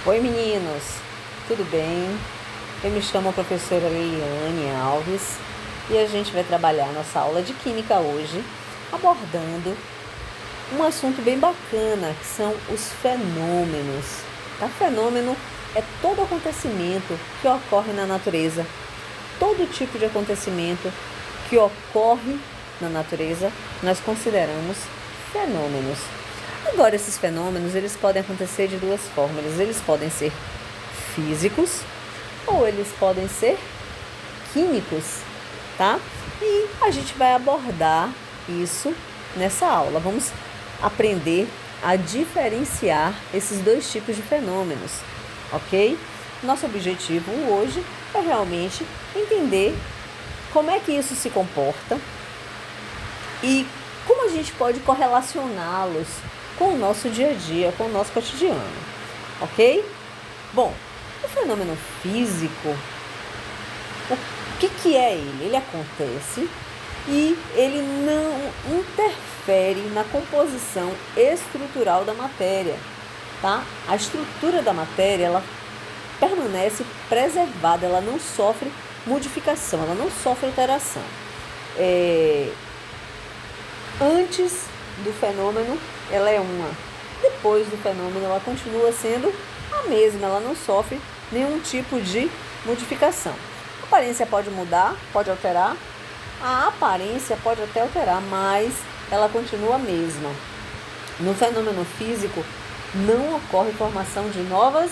Oi meninos, tudo bem? Eu me chamo a professora Liliane Alves e a gente vai trabalhar nossa aula de Química hoje abordando um assunto bem bacana que são os fenômenos. Tá? Fenômeno é todo acontecimento que ocorre na natureza, todo tipo de acontecimento que ocorre na natureza nós consideramos fenômenos. Agora, esses fenômenos, eles podem acontecer de duas formas. Eles podem ser físicos ou eles podem ser químicos, tá? E a gente vai abordar isso nessa aula. Vamos aprender a diferenciar esses dois tipos de fenômenos, ok? Nosso objetivo hoje é realmente entender como é que isso se comporta e como a gente pode correlacioná-los com o nosso dia a dia, com o nosso cotidiano, ok? Bom, o fenômeno físico, o que é ele? Ele acontece e ele não interfere na composição estrutural da matéria, tá? A estrutura da matéria, ela permanece preservada, ela não sofre modificação, ela não sofre alteração. Antes do fenômeno, ela é uma. Depois do fenômeno, ela continua sendo a mesma, ela não sofre nenhum tipo de modificação. A aparência pode mudar, pode alterar, a aparência pode até alterar, mas ela continua a mesma. No fenômeno físico, não ocorre formação de novas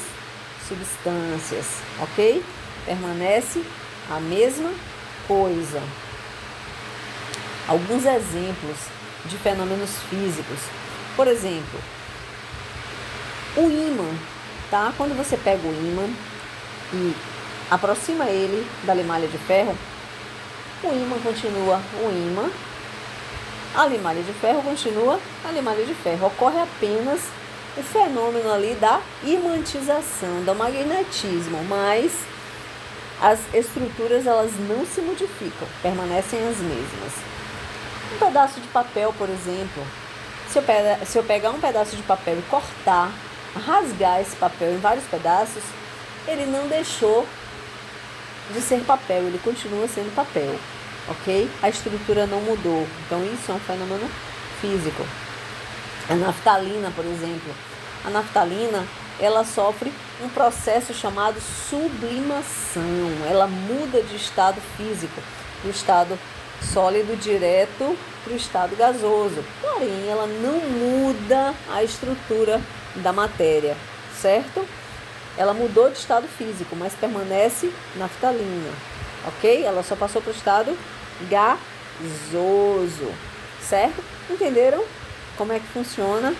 substâncias, ok? Permanece a mesma coisa. Alguns exemplos de fenômenos físicos. Por exemplo, o ímã, tá? Quando você pega o ímã e aproxima ele da limalha de ferro, o ímã continua o ímã, a limalha de ferro continua a limalha de ferro. Ocorre apenas o fenômeno ali da imantização, do magnetismo, mas as estruturas elas não se modificam, permanecem as mesmas. Um pedaço de papel, por exemplo, se eu pegar um pedaço de papel e cortar, rasgar esse papel em vários pedaços, ele não deixou de ser papel, ele continua sendo papel, ok? A estrutura não mudou, então isso é um fenômeno físico. A naftalina, por exemplo, a naftalina, ela sofre um processo chamado sublimação, ela muda de estado físico, do estado sólido direto para o estado gasoso, porém ela não muda a estrutura da matéria, certo? Ela mudou de estado físico, mas permanece naftalina, ok? Ela só passou para o estado gasoso, certo? Entenderam como é que funciona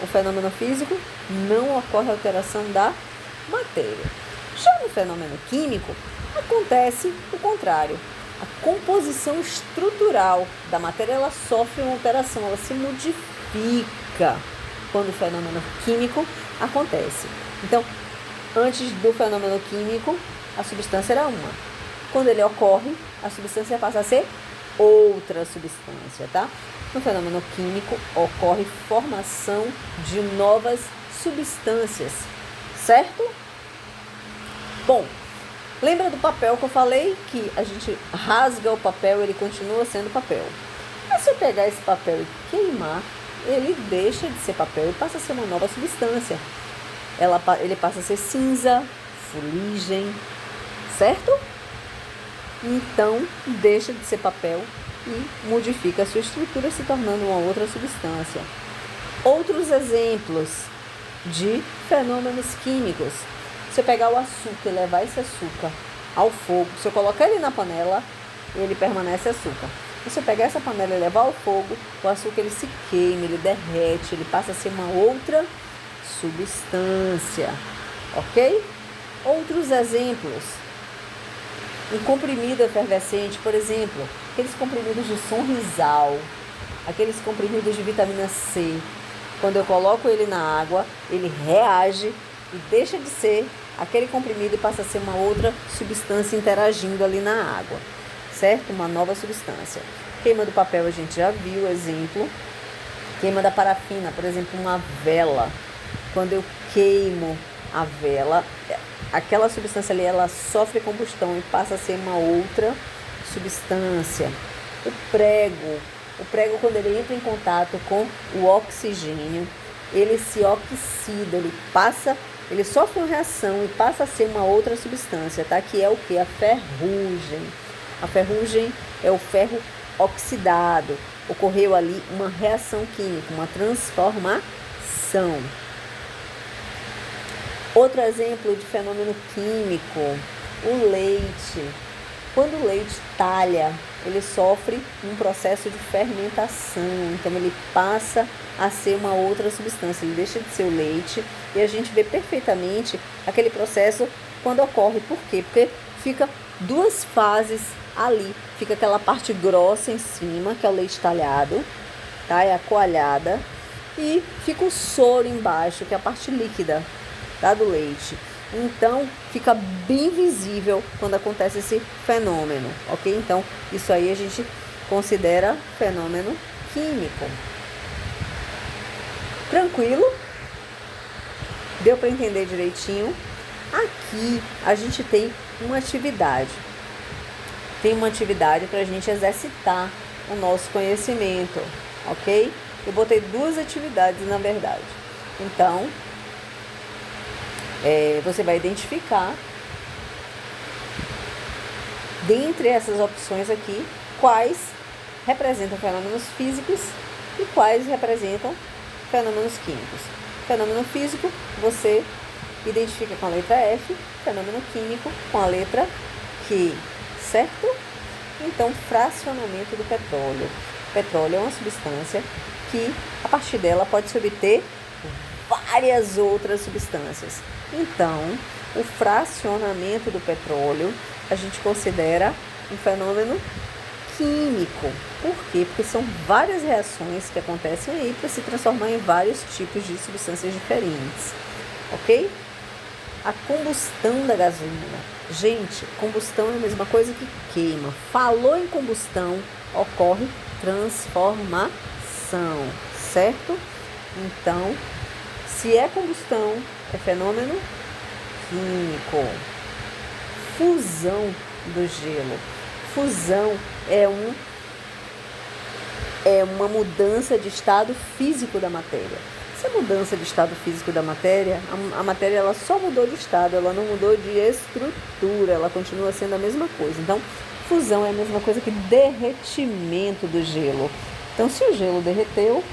o fenômeno físico? Não ocorre alteração da matéria. Já no fenômeno químico, acontece o contrário. A composição estrutural da matéria, ela sofre uma alteração, ela se modifica quando o fenômeno químico acontece. Então, antes do fenômeno químico, a substância era uma. Quando ele ocorre, a substância passa a ser outra substância, tá? No fenômeno químico, ocorre formação de novas substâncias, certo? Bom, lembra do papel que eu falei? Que a gente rasga o papel, ele continua sendo papel. Mas se eu pegar esse papel e queimar, ele deixa de ser papel e passa a ser uma nova substância. Ele passa a ser cinza, fuligem, certo? Então, deixa de ser papel e modifica a sua estrutura, se tornando uma outra substância. Outros exemplos de fenômenos químicos. Se eu pegar o açúcar e levar esse açúcar ao fogo, se eu colocar ele na panela, ele permanece açúcar. E se eu pegar essa panela e levar ao fogo, o açúcar ele se queima, ele derrete, ele passa a ser uma outra substância, ok? Outros exemplos. Um comprimido efervescente, por exemplo, aqueles comprimidos de Sonrisal, aqueles comprimidos de vitamina C. Quando eu coloco ele na água, ele reage e deixa de ser aquele comprimido e passa a ser uma outra substância interagindo ali na água, certo? Uma nova substância. Queima do papel a gente já viu, exemplo. Queima da parafina, por exemplo, uma vela. Quando eu queimo a vela, aquela substância ali, ela sofre combustão e passa a ser uma outra substância. O prego, quando ele entra em contato com o oxigênio, ele se oxida, ele sofre uma reação e passa a ser uma outra substância, tá? Que é o que? A ferrugem. A ferrugem é o ferro oxidado. Ocorreu ali uma reação química, uma transformação. Outro exemplo de fenômeno químico, o leite. Quando o leite talha, ele sofre um processo de fermentação, então ele passa a ser uma outra substância, ele deixa de ser o leite, e a gente vê perfeitamente aquele processo quando ocorre. Por quê? Porque fica duas fases ali, fica aquela parte grossa em cima, que é o leite talhado, tá? É a coalhada, e fica o soro embaixo, que é a parte líquida, tá? Do leite. Então, fica bem visível quando acontece esse fenômeno, ok? Então, isso aí a gente considera fenômeno químico. Tranquilo? Deu para entender direitinho? Aqui a gente tem uma atividade. Tem uma atividade para a gente exercitar o nosso conhecimento, ok? Eu botei duas atividades, na verdade. Então, você vai identificar, dentre essas opções aqui, quais representam fenômenos físicos e quais representam fenômenos químicos. Fenômeno físico, você identifica com a letra F, fenômeno químico com a letra Q, certo? Então, fracionamento do petróleo. O petróleo é uma substância que, a partir dela, pode se obter várias outras substâncias. Então, o fracionamento do petróleo a gente considera um fenômeno químico. Por quê? Porque são várias reações que acontecem aí para se transformar em vários tipos de substâncias diferentes, ok? A combustão da gasolina. Gente, combustão é a mesma coisa que queima. Falou em combustão, ocorre transformação, certo? Então, se é combustão, é fenômeno químico. Fusão do gelo. Fusão é uma mudança de estado físico da matéria. Essa mudança de estado físico da matéria, a matéria ela só mudou de estado, ela não mudou de estrutura, ela continua sendo a mesma coisa. Então, fusão é a mesma coisa que derretimento do gelo. Então, se o gelo derreteu,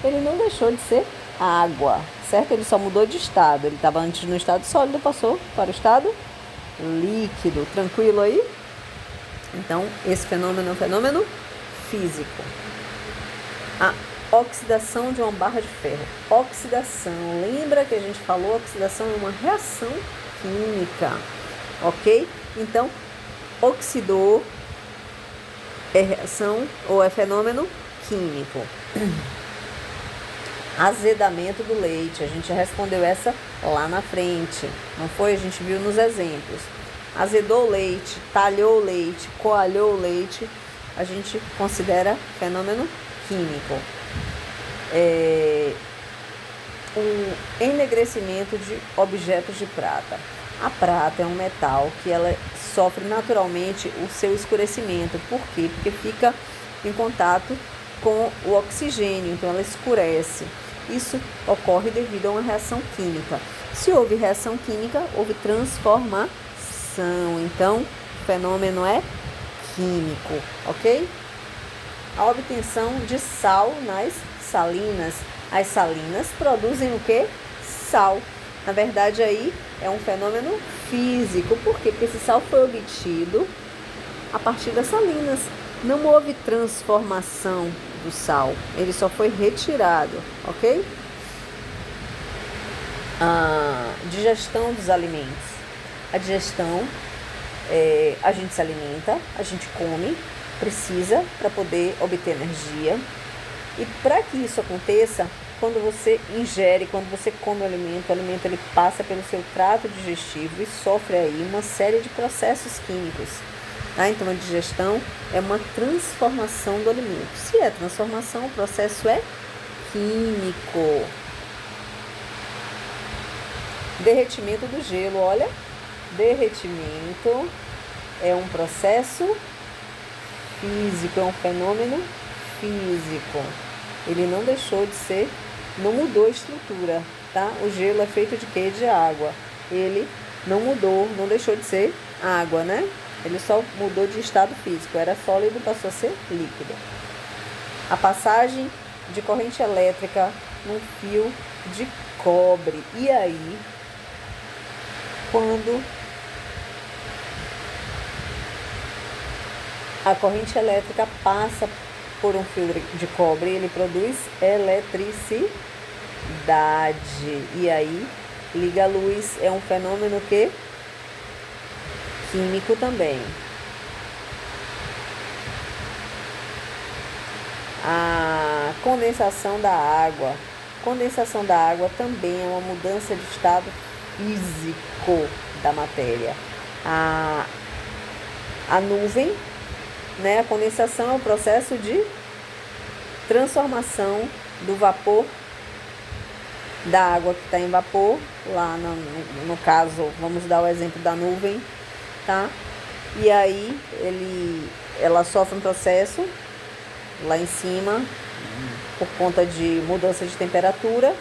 ele não deixou de ser água, certo? Ele só mudou de estado. Ele estava antes no estado sólido, passou para o estado líquido. Tranquilo aí? Então, esse fenômeno é um fenômeno físico. A oxidação de uma barra de ferro. Oxidação. Lembra que a gente falou? Oxidação é uma reação química, ok? Então, oxidou é reação ou é fenômeno químico. Azedamento do leite. A gente respondeu essa lá na frente, não foi? A gente viu nos exemplos. Azedou o leite, talhou o leite, coalhou o leite, a gente considera fenômeno químico. O enegrecimento de objetos de prata. A prata é um metal que ela sofre naturalmente o seu escurecimento. Por quê? Porque fica em contato com o oxigênio, então ela escurece. Isso ocorre devido a uma reação química. Se houve reação química, houve transformação. Então, o fenômeno é químico, ok? A obtenção de sal nas salinas. As salinas produzem o quê? Sal. Na verdade, aí é um fenômeno físico. Por quê? Porque esse sal foi obtido a partir das salinas. Não houve transformação do sal. Ele só foi retirado, ok? A digestão dos alimentos. A digestão, a gente se alimenta, a gente come, precisa para poder obter energia. E para que isso aconteça, quando você ingere, quando você come o alimento ele passa pelo seu trato digestivo e sofre aí uma série de processos químicos. Tá? Então, a digestão é uma transformação do alimento. Se é transformação, o processo é químico. Derretimento do gelo, olha. Derretimento é um processo físico, é um fenômeno físico. Ele não deixou de ser, não mudou a estrutura, tá? O gelo é feito de quê? De água. Ele não mudou, não deixou de ser água, né? Ele só mudou de estado físico. Era sólido, passou a ser líquido. A passagem de corrente elétrica num fio de cobre. E aí, quando a corrente elétrica passa por um fio de cobre, ele produz eletricidade. E aí, liga a luz. É um fenômeno que químico também. A condensação da água. Condensação da água também é uma mudança de estado físico da matéria. A nuvem, né? A condensação é o processo de transformação do vapor da água que está em vapor, lá no caso, vamos dar o exemplo da nuvem, tá? E aí ela sofre um processo lá em cima por conta de mudança de temperatura,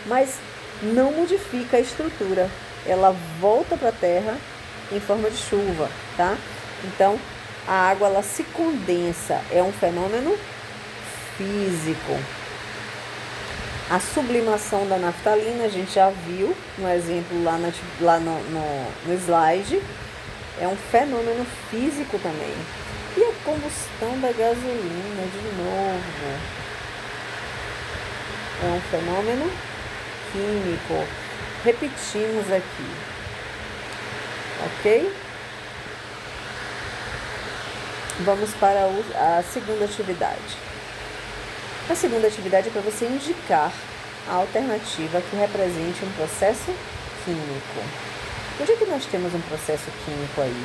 mas não modifica a estrutura. Ela volta para a terra em forma de chuva, tá? Então, a água ela se condensa, é um fenômeno físico. A sublimação da naftalina, a gente já viu no exemplo lá no slide, é um fenômeno físico também. E a combustão da gasolina, de novo, é um fenômeno químico. Repetimos aqui, ok? Vamos para a segunda atividade. A segunda atividade é para você indicar a alternativa que represente um processo químico. Onde é que nós temos um processo químico aí?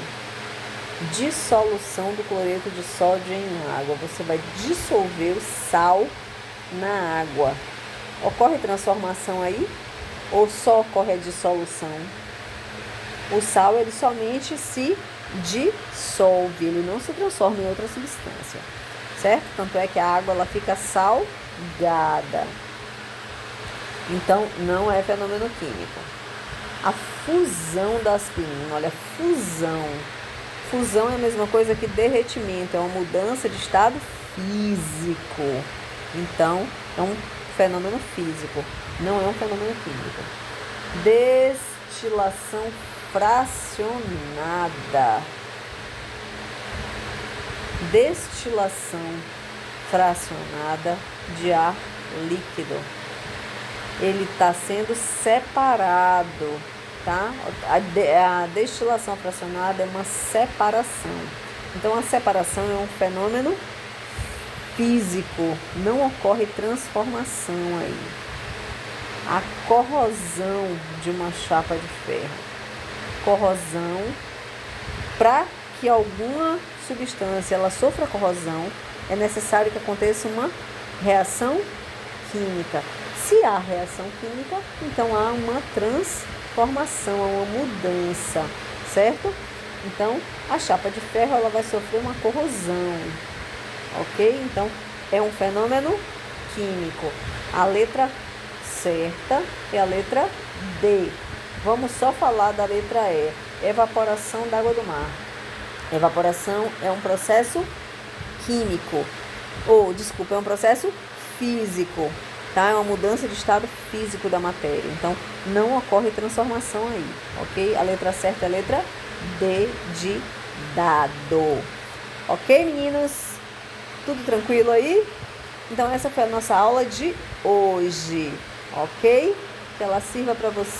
Dissolução do cloreto de sódio em água. Você vai dissolver o sal na água. Ocorre transformação aí? Ou só ocorre a dissolução? O sal, ele somente se dissolve, ele não se transforma em outra substância, certo? Tanto é que a água ela fica salgada. Então, não é fenômeno químico. A fusão da aspirina, olha, fusão. Fusão é a mesma coisa que derretimento, é uma mudança de estado físico. Então, é um fenômeno físico, não é um fenômeno químico. Destilação fracionada. Destilação fracionada de ar líquido. Ele está sendo separado, tá? A destilação fracionada é uma separação. Então, a separação é um fenômeno físico, não ocorre transformação aí. A corrosão de uma chapa de ferro. Corrosão, para que alguma substância ela sofra corrosão, é necessário que aconteça uma reação química. Se há reação química, então há uma transformação, há uma mudança, certo? Então, a chapa de ferro ela vai sofrer uma corrosão, ok? Então, é um fenômeno químico. A letra certa é a letra D. Vamos só falar da letra E. Evaporação da água do mar. Evaporação é um processo químico. É um processo físico, tá? É uma mudança de estado físico da matéria. Então, não ocorre transformação aí, ok? A letra certa é a letra D de dado. Ok, meninos? Tudo tranquilo aí? Então, essa foi a nossa aula de hoje, ok? Que ela sirva para você.